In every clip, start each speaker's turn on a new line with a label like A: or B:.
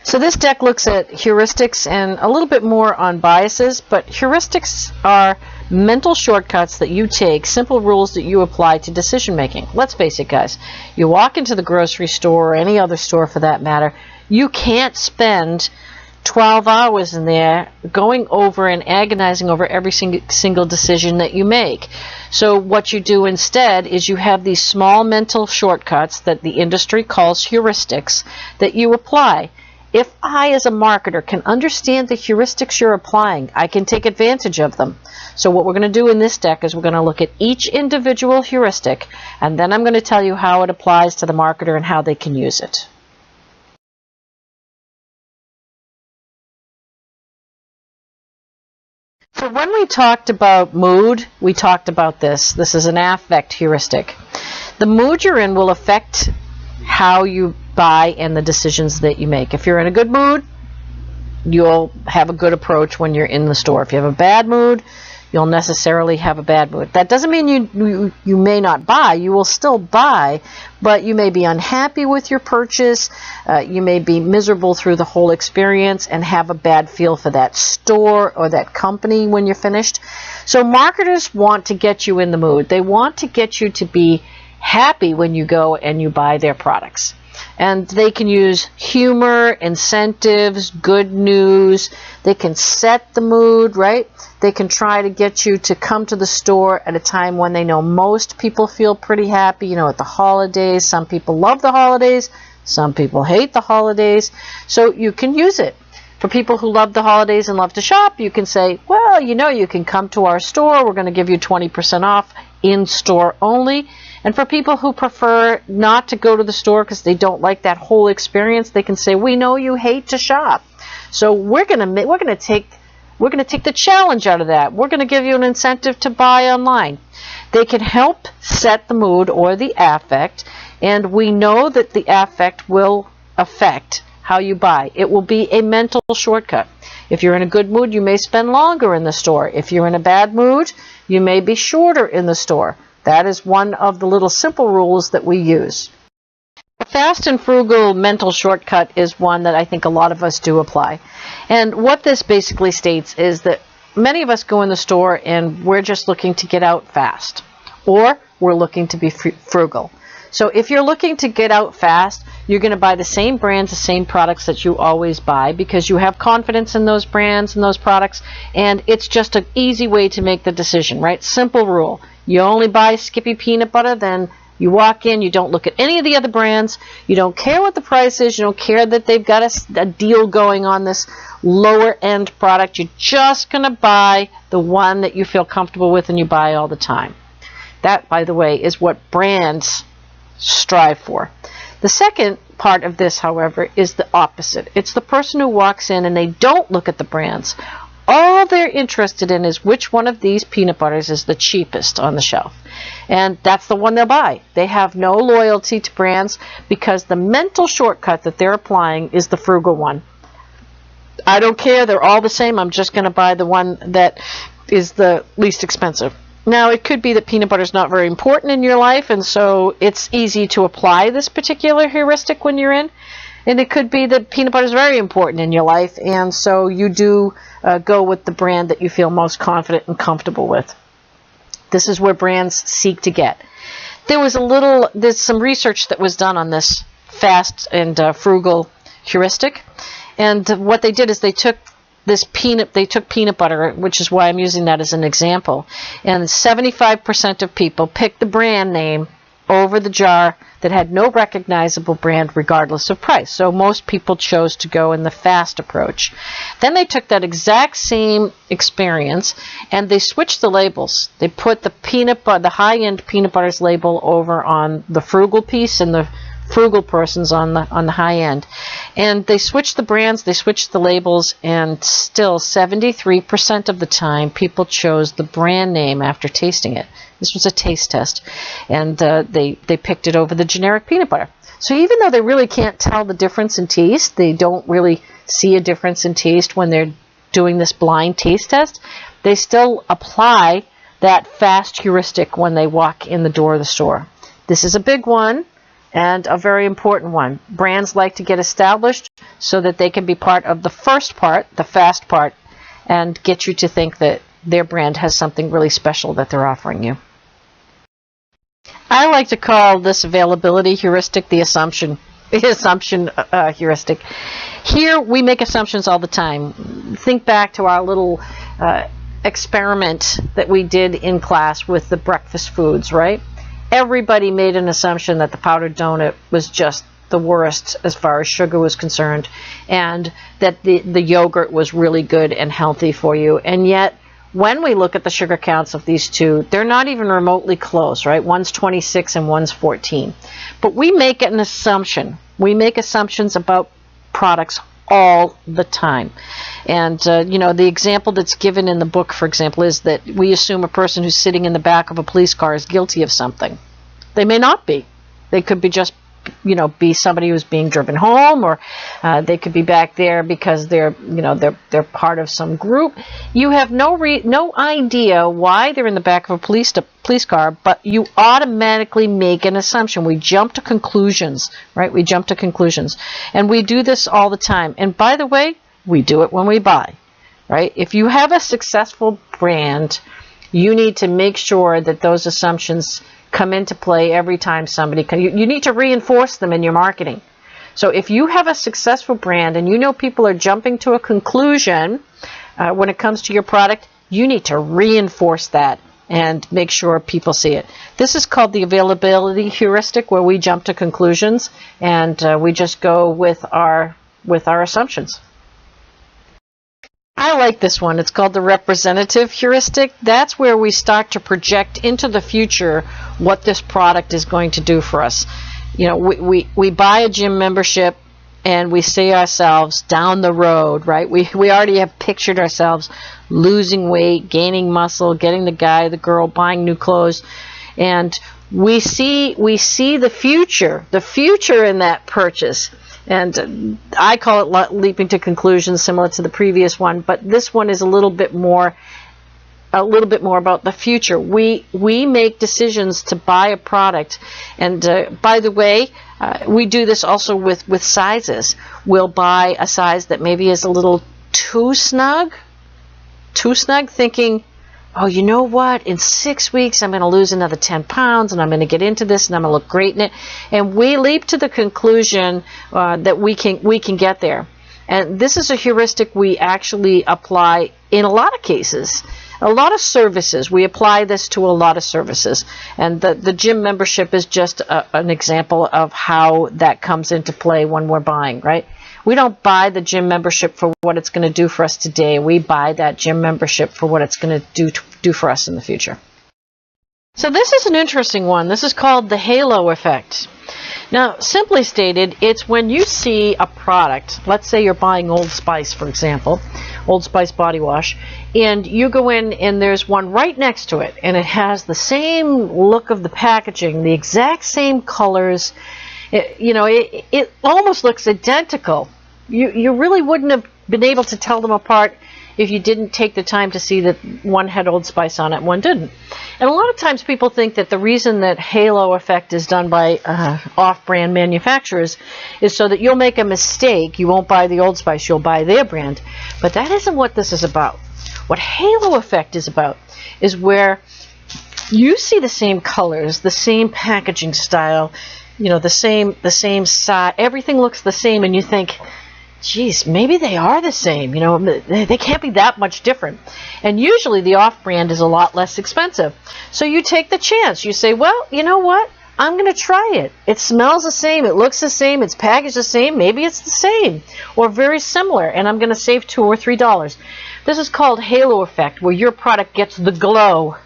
A: So this deck looks at heuristics and a little bit more on biases, but heuristics are mental shortcuts that you take, simple rules that you apply to decision making. Let's face it, guys. You walk into the grocery store or any other store for that matter, you can't spend 12 hours in there going over and agonizing over every single decision that you make. So what you do instead is you have these small mental shortcuts that the industry calls heuristics that you apply. If I, as a marketer, can understand the heuristics you're applying, I can take advantage of them. So what we're going to do in this deck is we're going to look at each individual heuristic, and then I'm going to tell you how it applies to the marketer and how they can use it. So when we talked about mood, we talked about this. This is an affect heuristic. The mood you're in will affect how you buy and the decisions that you make. If you're in a good mood, you'll have a good approach when you're in the store. If you have a bad mood, you'll necessarily have a bad mood. That doesn't mean you may not buy. You will still buy, but you may be unhappy with your purchase. You may be miserable through the whole experience and have a bad feel for that store or that company when you're finished. So marketers want to get you in the mood. They want to get you to be happy when you go and you buy their products. And they can use humor, incentives, good news. They can set the mood, right? They can try to get you to come to the store at a time when they know most people feel pretty happy. You know, at the holidays, some people love the holidays, some people hate the holidays. So you can use it. For people who love the holidays and love to shop, you can say, well, you know, you can come to our store. We're going to give you 20% off in store only. And for people who prefer not to go to the store because they don't like that whole experience, they can say, we know you hate to shop. So we're going to take the challenge out of that. We're going to give you an incentive to buy online. They can help set the mood or the affect, and we know that the affect will affect how you buy. It will be a mental shortcut. If you're in a good mood, you may spend longer in the store. If you're in a bad mood, you may be shorter in the store. That is one of the little simple rules that we use. A fast and frugal mental shortcut is one that I think a lot of us do apply. And what this basically states is that many of us go in the store and we're just looking to get out fast, or we're looking to be frugal. So if you're looking to get out fast, you're going to buy the same brands, the same products that you always buy because you have confidence in those brands and those products, and it's just an easy way to make the decision, right? Simple rule. You only buy Skippy peanut butter, then you walk in, you don't look at any of the other brands, you don't care what the price is, you don't care that they've got a deal going on this lower end product. You're just going to buy the one that you feel comfortable with and you buy all the time. That, by the way, is what brands strive for. The second part of this, however, is the opposite. It's the person who walks in and they don't look at the brands. All they're interested in is which one of these peanut butters is the cheapest on the shelf. And that's the one they'll buy. They have no loyalty to brands because the mental shortcut that they're applying is the frugal one. I don't care. They're all the same. I'm just going to buy the one that is the least expensive. Now, it could be that peanut butter is not very important in your life, and so it's easy to apply this particular heuristic when you're in. And it could be that peanut butter is very important in your life, and so you do go with the brand that you feel most confident and comfortable with. This is where brands seek to get. There's some research that was done on this fast and frugal heuristic, and what they did is they took peanut butter, which is why I'm using that as an example, and 75% of people picked the brand name over the jar that had no recognizable brand regardless of price. So most people chose to go in the fast approach. Then they took that exact same experience and they switched the labels. They put the high-end peanut butter's label over on the frugal piece and the frugal person's on the high end. And they switched the brands, they switched the labels, and still 73% of the time people chose the brand name after tasting it. This was a taste test, and they picked it over the generic peanut butter. So even though they really can't tell the difference in taste, they don't really see a difference in taste when they're doing this blind taste test, they still apply that fast heuristic when they walk in the door of the store. This is a big one and a very important one. Brands like to get established. so that they can be part of the first part, the fast part, and get you to think that their brand has something really special that they're offering you. I like to call this availability heuristic the assumption heuristic. Here we make assumptions all the time. Think back to our little experiment that we did in class with the breakfast foods, right? Everybody made an assumption that the powdered donut was just the worst as far as sugar was concerned, and that the yogurt was really good and healthy for you. And yet, when we look at the sugar counts of these two, they're not even remotely close, right? One's 26 and one's 14. But we make an assumption. We make assumptions about products all the time. And, the example that's given in the book, for example, is that we assume a person who's sitting in the back of a police car is guilty of something. They may not be. They could be just be somebody who's being driven home, or they could be back there because they're part of some group. You have no idea why they're in the back of a police car, but you automatically make an assumption. We jump to conclusions, right? We jump to conclusions, and we do this all the time. And by the way, we do it when we buy, right? If you have a successful brand, you need to make sure that those assumptions come into play every time somebody you need to reinforce them in your marketing. So if you have a successful brand and people are jumping to a conclusion when it comes to your product, you need to reinforce that and make sure people see it. This is called the availability heuristic, where we jump to conclusions and we just go with our assumptions. I like this one. It's called the representative heuristic. That's where we start to project into the future what this product is going to do for us. We buy a gym membership and we see ourselves down the road, right? We already have pictured ourselves losing weight, gaining muscle, getting the guy, the girl, buying new clothes, and we see the future in that purchase. And I call it leaping to conclusions, similar to the previous one, but this one is a little bit more about the future. We make decisions to buy a product, and by the way, we do this also with sizes. We'll buy a size that maybe is a little too snug, thinking, oh, you know what, in 6 weeks I'm going to lose another 10 pounds and I'm going to get into this and I'm going to look great in it. And we leap to the conclusion that we can get there. And this is a heuristic we actually apply in a lot of cases. A lot of services, we apply this to a lot of services. And the gym membership is just an example of how that comes into play when we're buying, right? We don't buy the gym membership for what it's going to do for us today. We buy that gym membership for what it's going to do for us in the future. So this is an interesting one. This is called the halo effect. Now, simply stated, it's when you see a product, let's say you're buying Old Spice, for example, Old Spice body wash, and you go in and there's one right next to it, and it has the same look of the packaging, the exact same colors. It almost looks identical. You really wouldn't have been able to tell them apart if you didn't take the time to see that one had Old Spice on it and one didn't. And a lot of times people think that the reason that halo effect is done by off-brand manufacturers is so that you'll make a mistake. You won't buy the Old Spice, you'll buy their brand. But that isn't what this is about. What halo effect is about is where you see the same colors, the same packaging style, the same size, everything looks the same, and you think, geez, maybe they are the same. They can't be that much different. And usually the off-brand is a lot less expensive. So you take the chance. You say, well, you know what? I'm going to try it. It smells the same. It looks the same. It's packaged the same. Maybe it's the same or very similar, and I'm going to save $2 or $3. This is called halo effect, where your product gets the glow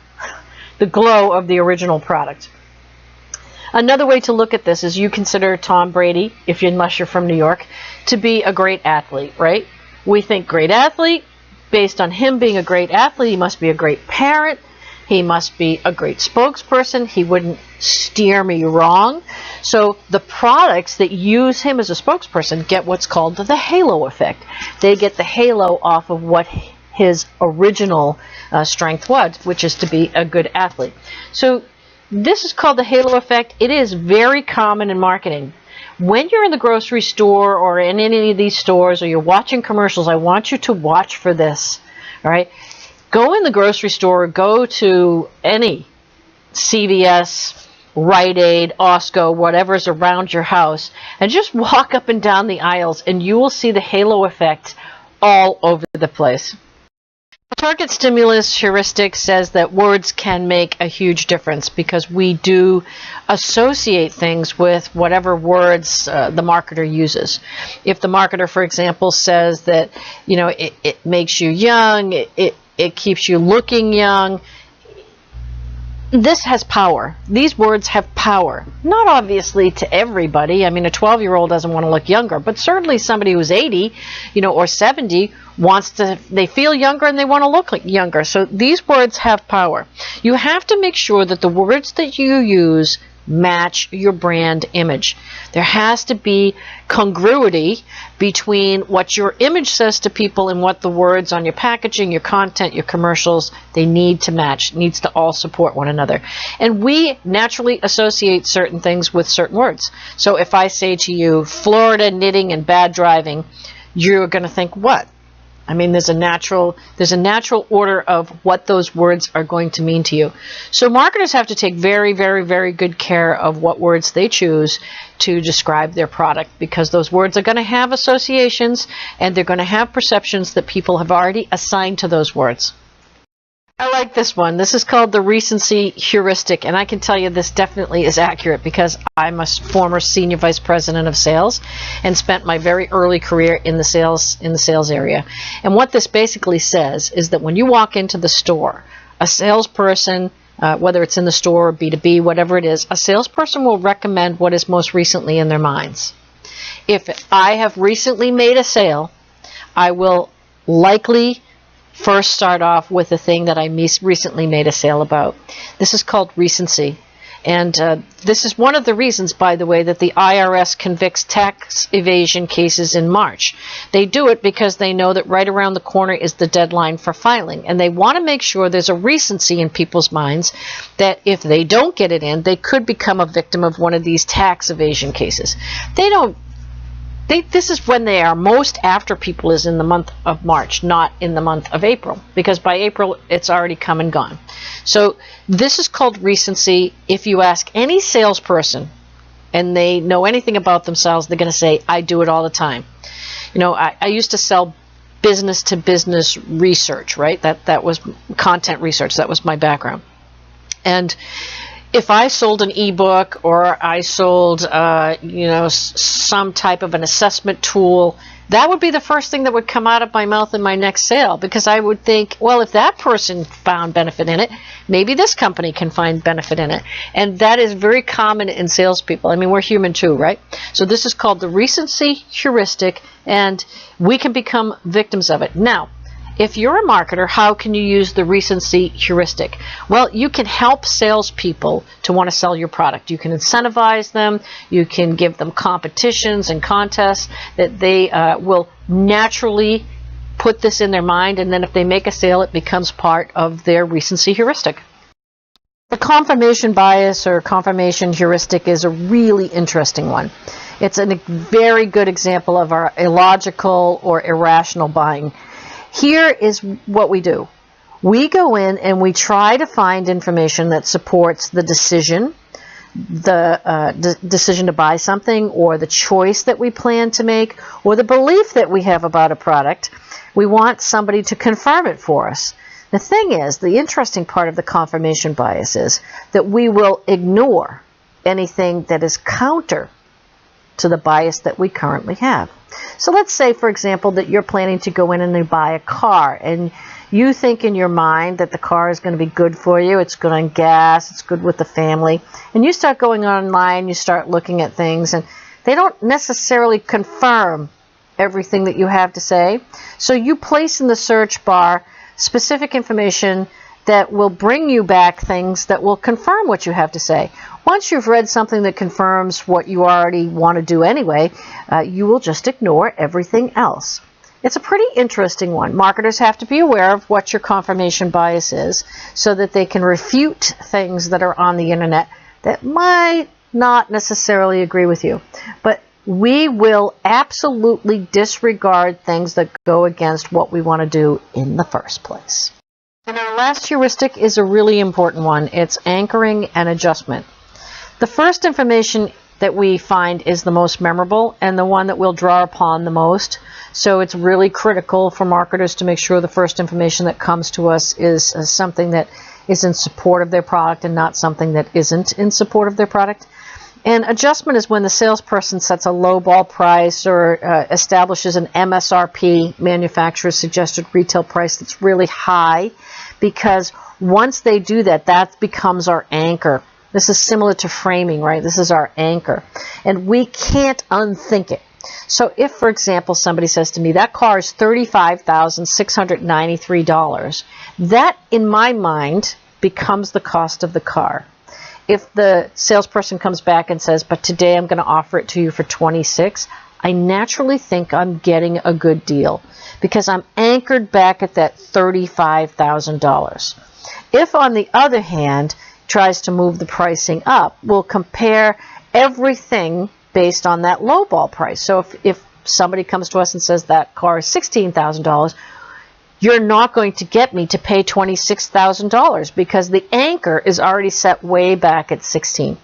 A: of the original product. Another way to look at this is you consider Tom Brady, unless you're from New York, to be a great athlete, right? We think great athlete. Based on him being a great athlete, he must be a great parent. He must be a great spokesperson. He wouldn't steer me wrong. So the products that use him as a spokesperson get what's called the halo effect. They get the halo off of what his original strength was, which is to be a good athlete. So this is called the halo effect. It is very common in marketing. When you're in the grocery store or in any of these stores or you're watching commercials, I want you to watch for this. All right? Go in the grocery store, go to any CVS, Rite Aid, Osco, whatever's around your house, and just walk up and down the aisles, and you will see the halo effect all over the place. Target stimulus heuristic says that words can make a huge difference because we do associate things with whatever words the marketer uses. If the marketer, for example, says that, you know, it makes you young, it keeps you looking young, this has power. These words have power. Not obviously to everybody. I mean, a 12-year-old doesn't want to look younger, but certainly somebody who's 80, you know, or 70 they feel younger and they want to look like younger. So these words have power. You have to make sure that the words that you use match your brand image. There has to be congruity between what your image says to people and what the words on your packaging, your content, your commercials, they need to match. It needs to all support one another. And we naturally associate certain things with certain words. So if I say to you, Florida knitting and bad driving, you're going to think, what? I mean, there's a natural order of what those words are going to mean to you. So marketers have to take very, very, very good care of what words they choose to describe their product, because those words are going to have associations and they're going to have perceptions that people have already assigned to those words. I like this one. This is called the recency heuristic, and I can tell you this definitely is accurate because I'm a former senior vice president of sales and spent my very early career in the sales area. And what this basically says is that when you walk into the store, a salesperson, whether it's in the store or B2B, whatever it is, a salesperson will recommend what is most recently in their minds. If I have recently made a sale, I will likely first start off with the thing that I recently made a sale about. This is called recency. And this is one of the reasons, by the way, that the IRS convicts tax evasion cases in March. They do it because they know that right around the corner is the deadline for filing. And they want to make sure there's a recency in people's minds that if they don't get it in, they could become a victim of one of these tax evasion cases. This is when they are most after people is in the month of March, not in the month of April, because by April it's already come and gone. So this is called recency. If you ask any salesperson and they know anything about themselves, they're going to say, I do it all the time. You know, I used to sell business to business research, right? That was content research. That was my background. And if I sold an ebook or I sold, some type of an assessment tool, that would be the first thing that would come out of my mouth in my next sale, because I would think, well, if that person found benefit in it, maybe this company can find benefit in it. And that is very common in salespeople. I mean, we're human too, right? So this is called the recency heuristic, and we can become victims of it. Now, if you're a marketer, how can you use the recency heuristic? Well, you can help salespeople to want to sell your product. You can incentivize them. You can give them competitions and contests that they will naturally put this in their mind, and then if they make a sale, it becomes part of their recency heuristic. The confirmation bias or confirmation heuristic is a really interesting one. It's a very good example of our illogical or irrational buying. Here is what we do. We go in and we try to find information that supports the decision, decision to buy something, or the choice that we plan to make, or the belief that we have about a product. We want somebody to confirm it for us. The thing is, the interesting part of the confirmation bias is that we will ignore anything that is counter to the bias that we currently have. So let's say, for example, that you're planning to go in and you buy a car, and you think in your mind that the car is going to be good for you, it's good on gas, it's good with the family, and you start going online, you start looking at things, and they don't necessarily confirm everything that you have to say. So you place in the search bar specific information that will bring you back things that will confirm what you have to say. Once you've read something that confirms what you already want to do anyway, you will just ignore everything else. It's a pretty interesting one. Marketers have to be aware of what your confirmation bias is so that they can refute things that are on the internet that might not necessarily agree with you. But we will absolutely disregard things that go against what we want to do in the first place. And our last heuristic is a really important one. It's anchoring and adjustment. The first information that we find is the most memorable and the one that we'll draw upon the most. So it's really critical for marketers to make sure the first information that comes to us is something that is in support of their product and not something that isn't in support of their product. And adjustment is when the salesperson sets a low ball price or establishes an MSRP, manufacturer's suggested retail price, that's really high, because once they do that, that becomes our anchor. This is similar to framing, right? This is our anchor. And we can't unthink it. So if, for example, somebody says to me, that car is $35,693, that, in my mind, becomes the cost of the car. If the salesperson comes back and says, but today I'm going to offer it to you for $26,000, I naturally think I'm getting a good deal because I'm anchored back at that $35,000. If, on the other hand, tries to move the pricing up, we'll compare everything based on that lowball price. So if somebody comes to us and says that car is $16,000, you're not going to get me to pay $26,000 because the anchor is already set way back at 16.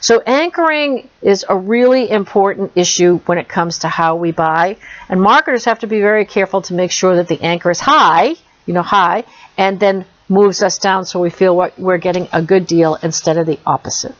A: So anchoring is a really important issue when it comes to how we buy, and marketers have to be very careful to make sure that the anchor is high, high, and then moves us down so we feel we're getting a good deal instead of the opposite.